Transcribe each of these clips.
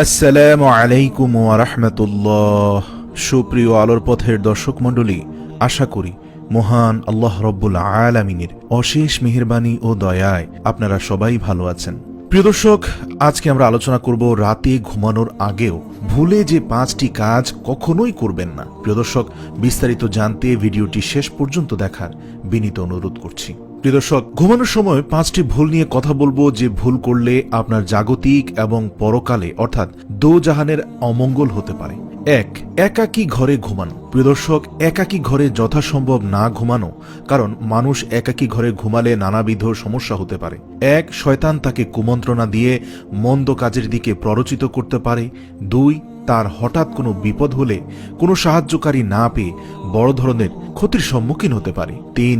আসসালামু আলাইকুম ওয়া রাহমাতুল্লাহ। সুপ্রিয় আলোর পথের দর্শক মণ্ডলী, আশা করি মহান আল্লাহ রব্বুল আলামিনের অশেষ মেহেরবানি ও দয়ায় আপনারা সবাই ভালো আছেন। প্রিয় দর্শক, আজকে আমরা আলোচনা করব রাতে ঘুমানোর আগেও ভুলে যে 5টি কাজ কখনোই করবেন না। প্রিয় দর্শক, বিস্তারিত জানতে ভিডিওটি শেষ পর্যন্ত দেখার বিনীত অনুরোধ করছি। প্রিয় দর্শক, ঘুমানোর সময় 5টি ভুল নিয়ে কথা বলবো, যে ভুল করলে আপনার জাগতিক এবং পরকালে অর্থাৎ দোজাহানের অমঙ্গল হতে পারে। 1. একাকী ঘরে ঘুমানো। প্রিয় দর্শক, একাকী ঘরে যথাসম্ভব না ঘুমানো, কারণ মানুষ একাকী ঘরে ঘুমালে নানাবিধ সমস্যা হতে পারে। 1. শয়তান তাকে কুমন্ত্রণা দিয়ে মন্দ কাজের দিকে প্ররোচিত করতে পারে। 2. তার হঠাৎ কোনো বিপদ হলে কোনো সাহায্যকারী না পেয়ে বড় ধরনের ক্ষতির সম্মুখীন হতে পারে। 3.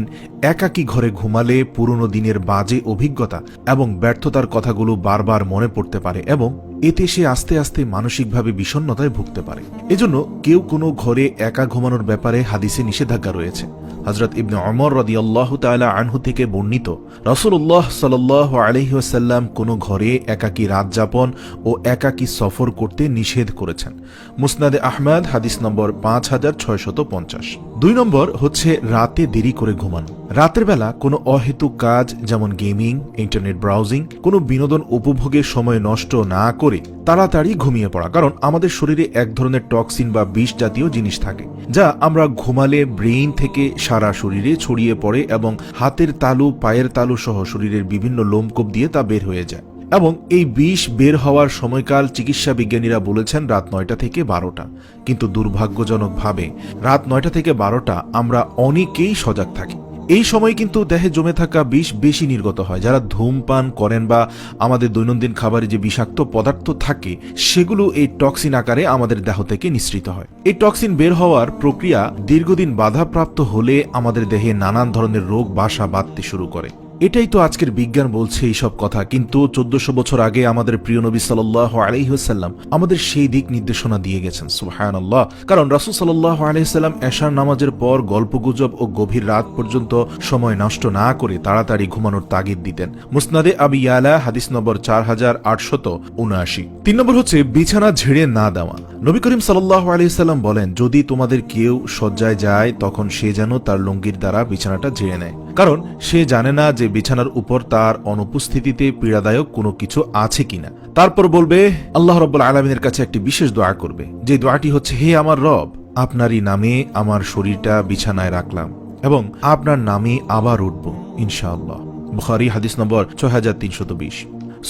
একাকী ঘরে ঘুমালে পুরনো দিনের বাজে অভিজ্ঞতা এবং ব্যর্থতার কথাগুলো বারবার মনে পড়তে পারে এবং এতে সে আস্তে আস্তে মানসিকভাবে বিষণ্ণতায় ভুগতে পারে। এজন্য কেউ কোনো ঘরে একা ঘুমানোর ব্যাপারে হাদিসে নিষেধাজ্ঞা রয়েছে। হযরত ইবনে ওমর রাদিয়াল্লাহু তাআলা আনহু থেকে বর্ণিত, রাসূলুল্লাহ সাল্লাল্লাহু আলাইহি ওয়াসাল্লাম কোনো ঘরে একাকী রাত যাপন ও একাকী সফর করতে নিষেধ করেছেন। মুসনাদে আহমদ হাদিস নম্বর 5650। 2 নম্বর হচ্ছে রাতে দেরি করে ঘুমানো। রাতের বেলা কোনো অহেতুক কাজ যেমন গেমিং, ইন্টারনেট ব্রাউজিং, কোনো বিনোদন উপভোগের সময় নষ্ট না করে তাড়াতাড়ি ঘুমিয়ে পড়া, কারণ আমাদের শরীরে এক ধরনের টক্সিন বা বিষ জাতীয় জিনিস থাকে, যা আমরা ঘুমালে ব্রেইন থেকে সারা শরীরে ছড়িয়ে পড়ে এবং হাতের তালু, পায়ের তালু সহ শরীরের বিভিন্ন লোমকূপ দিয়ে তা বের হয়ে যায়। এবং এই বিষ বের হওয়ার সময়কাল চিকিৎসা বিজ্ঞানীরা বলেছেন রাত 9টা থেকে 12টা, কিন্তু দুর্ভাগ্যজনকভাবে রাত 9টা থেকে 12টা আমরা অনেকেই সজাগ থাকি। এই সময় কিন্তু দেহে জমে থাকা বিষ বেশি নির্গত হয়। যারা ধূমপান করেন বা আমাদের দৈনন্দিন খাবারে যে বিষাক্ত পদার্থ থাকে সেগুলো এই টক্সিন আকারে আমাদের দেহ থেকে নিঃসৃত হয়। এই টক্সিন বের হওয়ার প্রক্রিয়া দীর্ঘদিন বাধাপ্রাপ্ত হলে আমাদের দেহে নানান ধরনের রোগ বাসা বাঁধতে শুরু করে। এটাই তো আজকের বিজ্ঞান বলছে এইসব কথা, কিন্তু 1400 বছর আগে আমাদের প্রিয় নবী সাল্লাল্লাহু আলাইহি ওয়াসাল্লাম আমাদের সেই দিক নির্দেশনা দিয়ে গেছেন। সুবহানাল্লাহ। কারণ রাসূল সাল্লাল্লাহু আলাইহি ওয়াসাল্লাম এশার নামাজের পর গল্পগুজব ও গভীর রাত পর্যন্ত সময় নষ্ট না করে তাড়াতাড়ি ঘুমানোর তাগিদ দিতেন। মুসনাদে আবি ইয়ালা হাদিস নম্বর 4879। 3 নম্বর হচ্ছে বিছানা ঝেড়ে না দেওয়া। নবী করিম সাল্লাল্লাহু আলাইহি ওয়াসাল্লাম বলেন, যদি তোমাদের কেউ শয্যায় যায় তখন সে যেন তার লুঙ্গির দ্বারা বিছানাটা ঝেড়ে নেয়, কারণ সে জানে না যে বিছানার উপর তার অনুপস্থিতিতে পীড়াদায়ক কোনো কিছু আছে কিনা। তারপর বলবে, আল্লাহ রাব্বুল আলামিনের কাছে একটি বিশেষ দোয়া করবে, যে দোয়াটি হচ্ছে, হে আমার রব, আপনারই নামে আমার শরীরটা বিছানায় রাখলাম এবং আপনার নামে আবার উঠব ইনশাআল্লাহ। বুখারী হাদিস নম্বর 6320।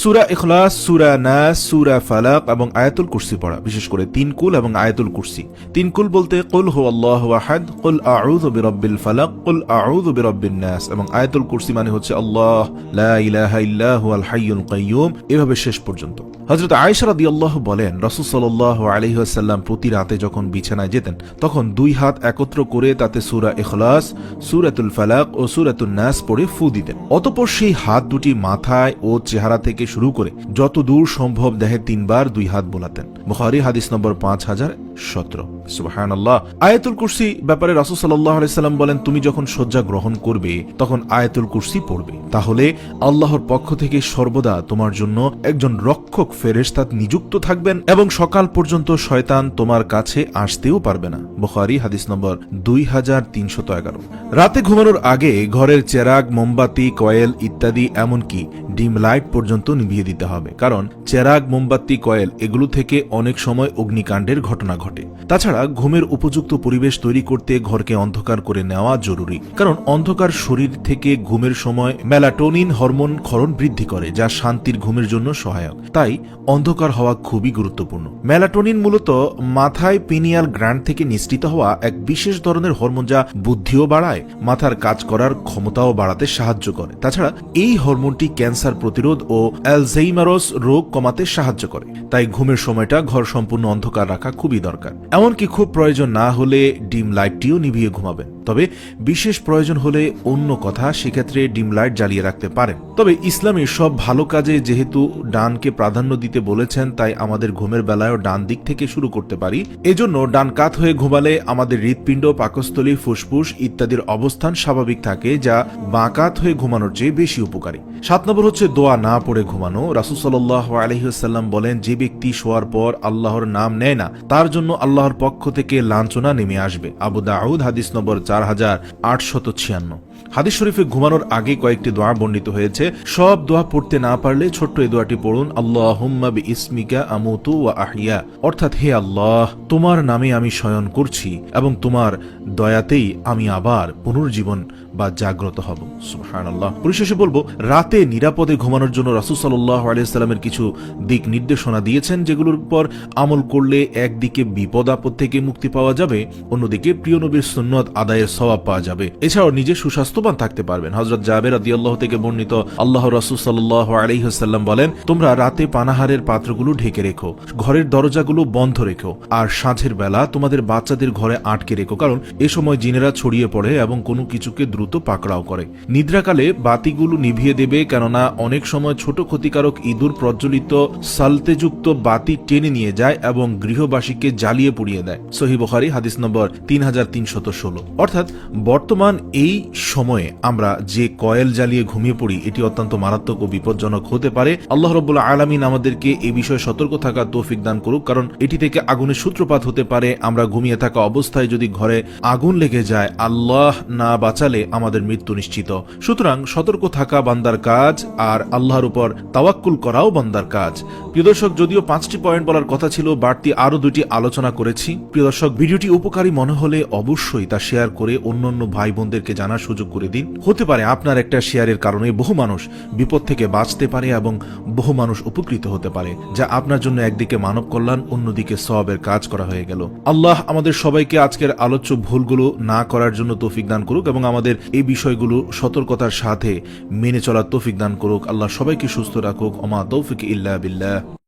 সূরা ইখলাস, সূরা নাস, সূরা ফালাক এবং আয়াতুল কুরসি পড়া, বিশেষ করে 3 কুল এবং আয়াতুল কুরসি। 3 কুল বলতে কুল হুয়াল্লাহু আহাদ, কুল আউযু বিরাব্বিল ফালাক, কুল আউযু বিরাব্বিন নাস, এবং আয়াতুল কুরসি মানে হচ্ছে আল্লাহ লা ইলাহা ইল্লা হুয়াল হাইয়ুল কাইয়্যুম, এভাবে শেষ পর্যন্ত। হযরত আয়েশা রাদিয়াল্লাহু বলেন, রাসূল সাল্লাল্লাহু আলাইহি ওয়াসাল্লাম প্রতি রাতে যখন বিছানায় যেতেন তখন 2 হাত একত্র করে তাতে সূরা ইখলাস, সূরাতুল ফালাক ও সূরাতুন নাস পড়ে ফু দিতেন। অতঃপর সেই হাত দুটি মাথায় ও চেহারা থেকে শুরু করে যত দূর সম্ভব দেহে 3 বার 2 হাত বোলাতেন। বুখারী হাদিস নম্বর 5017। সুবহানাল্লাহ। আয়াতুল কুরসি ব্যাপারে রাসূল সাল্লাল্লাহু আলাইহি সাল্লাম বলেন, তুমি যখন শয্যা গ্রহণ করবে তখন আয়াতুল কুরসি পড়বে, তাহলে আল্লাহর পক্ষ থেকে সর্বদা তোমার জন্য একজন রক্ষক ফেরেশতা নিযুক্ত থাকবেন এবং সকাল পর্যন্ত শয়তান তোমার কাছে আসতেও পারবে না। বুখারী হাদিস নম্বর 2311। রাতে ঘুমানোর আগে ঘরের চেরাগ, মোমবাতি, কয়েল ইত্যাদি এমনকি ডিম লাইট পর্যন্ত নিভিয়ে দিতে হবে, কারণ চেরাগ, মোমবাতি, কয়েল এগুলো থেকে অনেক সময় অগ্নিকাণ্ডের ঘটনা ঘটে। তাছাড়া ঘুমের উপযুক্ত পরিবেশ তৈরি করতে ঘরকে অন্ধকার করে নেওয়া জরুরি, কারণ অন্ধকার শরীর থেকে ঘুমের সময় মেলাটোনিন হরমোন ক্ষরণ বৃদ্ধি করে, যা শান্তির ঘুমের জন্য সহায়ক। তাই অন্ধকার হওয়া খুবই গুরুত্বপূর্ণ। মেলাটোনিন মূলত মাথায় পিনিয়াল গ্ল্যান্ড থেকে নিঃসৃত হওয়া এক বিশেষ ধরনের হরমোন, যা বুদ্ধিও বাড়ায়, মাথার কাজ করার ক্ষমতাও বাড়াতে সাহায্য করে। তাছাড়া এই হরমোনটি ক্যান্সার প্রতিরোধ ও অ্যালঝেইমারস রোগ কমাতে সাহায্য করে। তাই ঘুমের সময়টা ঘর সম্পূর্ণ অন্ধকার রাখা খুবই দরকার। এমনকি খুব প্রয়োজন না হলে ডিম লাইটটিও নিভিয়ে ঘুমাবেন। তবে বিশেষ প্রয়োজন হলে অন্য কথা, সেক্ষেত্রে ডিম লাইট জ্বালিয়ে রাখতে পারেন। তবে ইসলামে সব ভালো কাজে যেহেতু ডানকে প্রাধান্য দিতে বলেছেন, তাই আমাদের ঘুমের বেলায়ও ডান দিক থেকে শুরু করতে পারি। এজন্য ডান কাত হয়ে ঘুমালে আমাদের হৃৎপিণ্ড, পাকস্থলী, ফুসফুস ইত্যাদির অবস্থান স্বাভাবিক থাকে, যা বাঁ কাত হয়ে ঘুমানোর চেয়ে বেশি উপকারী। 7 নম্বর হচ্ছে দোয়া না পড়ে ঘুমানো। রাসূল সাল্লাল্লাহু আলাইহি ওয়াসাল্লাম বলেন, যে ব্যক্তি শোয়ার পর আল্লাহর নাম নেয় না, তার জন্য আল্লাহর পক্ষ থেকে লাঞ্ছনা নেমে আসবে। আবু দাউদ হাদিস নম্বর 4856। হাদিস শরীফে ঘুমানোর আগে কয়েকটি দোয়া বর্ণিত হয়েছে। সব দোয়া পড়তে না পারলে ছোট্ট এই দোয়াটি পড়ুন, আল্লাহুম্মা বিইসমিকা আমুতু ওয়া আহইয়া, অর্থাৎ হে আল্লাহ, তোমার নামে আমি শয়ন করছি এবং তোমার দয়াতেই আমি আবার পুনর্জীবন বা জাগ্রত হব। সুবহানাল্লাহ। পরিশেষে বলবো, রাতে নিরাপদে ঘুমানোর জন্য রাসূল সাল্লাল্লাহু আলাইহি ওয়াসাল্লামের কিছু দিক নির্দেশনা দিয়েছেন, যেগুলোর উপর আমল করলে একদিকে বিপদ আপদ থেকে মুক্তি পাওয়া যাবে, অন্যদিকে প্রিয় নবীর সুন্নত আদায়ের সওয়াব পাওয়া যাবে। এছাড়াও নিজে সুস্বাস্থ্যবান থাকতে পারবেন। হযরত জাবের রাদিয়াল্লাহু থেকে বর্ণিত, আল্লাহর রাসূল সাল্লাল্লাহু আলাইহি ওয়াসাল্লাম বলেন, তোমরা রাতে পানাহারের পাত্রগুলো ঢেকে রেখো, ঘরের দরজাগুলো বন্ধ রেখো, আর সাঁঝের বেলা তোমাদের বাচ্চাদের ঘরে আটকে রেখো, কারণ এ সময় জিনেরা ছড়িয়ে পড়ে এবং কোনো কিছুকে দ্রুত পাকড়াও করে। নিদ্রাকালে বাতিগুলো নিভিয়ে দেবে, কেননা অনেক সময় ছোট ক্ষতিকারক ইঁদুর প্রজ্বলিত সালতেযুক্ত বাতি টেনে নিয়ে যায় এবং গৃহবাসীকে জ্বালিয়ে পুড়িয়ে দেয়। সহিহ বুখারী হাদিস নম্বর 3316। অর্থাৎ বর্তমান এই সময়ে আমরা যে কয়েল জ্বালিয়ে ঘুমিয়ে পড়ি, এটি অত্যন্ত মারাত্মক ও বিপজ্জনক হতে পারে। আল্লাহ রাব্বুল আলামিন আমাদেরকে এই বিষয়ে সতর্ক থাকার তৌফিক দান করুক, কারণ এটি থেকে আগুনের সূত্রপাত হতে পারে। আমরা ঘুমিয়ে থাকা অবস্থায় যদি ঘরে আগুন লেগে যায়, আল্লাহ না বাঁচালে আমাদের মৃত্যু নিশ্চিত। সুতরাং সতর্ক থাকা বান্দার কাজ, আর আল্লাহর উপর তাওয়াক্কুল করাও বান্দার কাজ। প্রিয় দর্শক, যদিও 5টি পয়েন্ট বলার কথা ছিল, বাড়তি আরো 2টি আলোচনা করেছি। প্রিয় দর্শক, ভিডিওটি উপকারী মনে হলে অবশ্যই তা শেয়ার করে অন্যান্য ভাই বোনদেরকে জানার সুযোগ করে দিন। হতে পারে আপনার একটা শেয়ারের কারণে বহু মানুষ বিপদ থেকে বাঁচতে পারে এবং বহু মানুষ উপকৃত হতে পারে, যা আপনার জন্য একদিকে মানব কল্যাণ, অন্যদিকে সওয়াবের কাজ করা হয়ে গেল। আল্লাহ আমাদের সবাইকে আজকের আলোচ্য ভুলগুলো না করার জন্য তৌফিক দান করুক এবং আমাদের এই বিষয়গুলো সতর্কতার সাথে মেনে চলার তৌফিক দান করুক। আল্লাহ সবাইকে সুস্থ রাখুক। ওমা তৌফিক ইল্লা বিল্লাহ।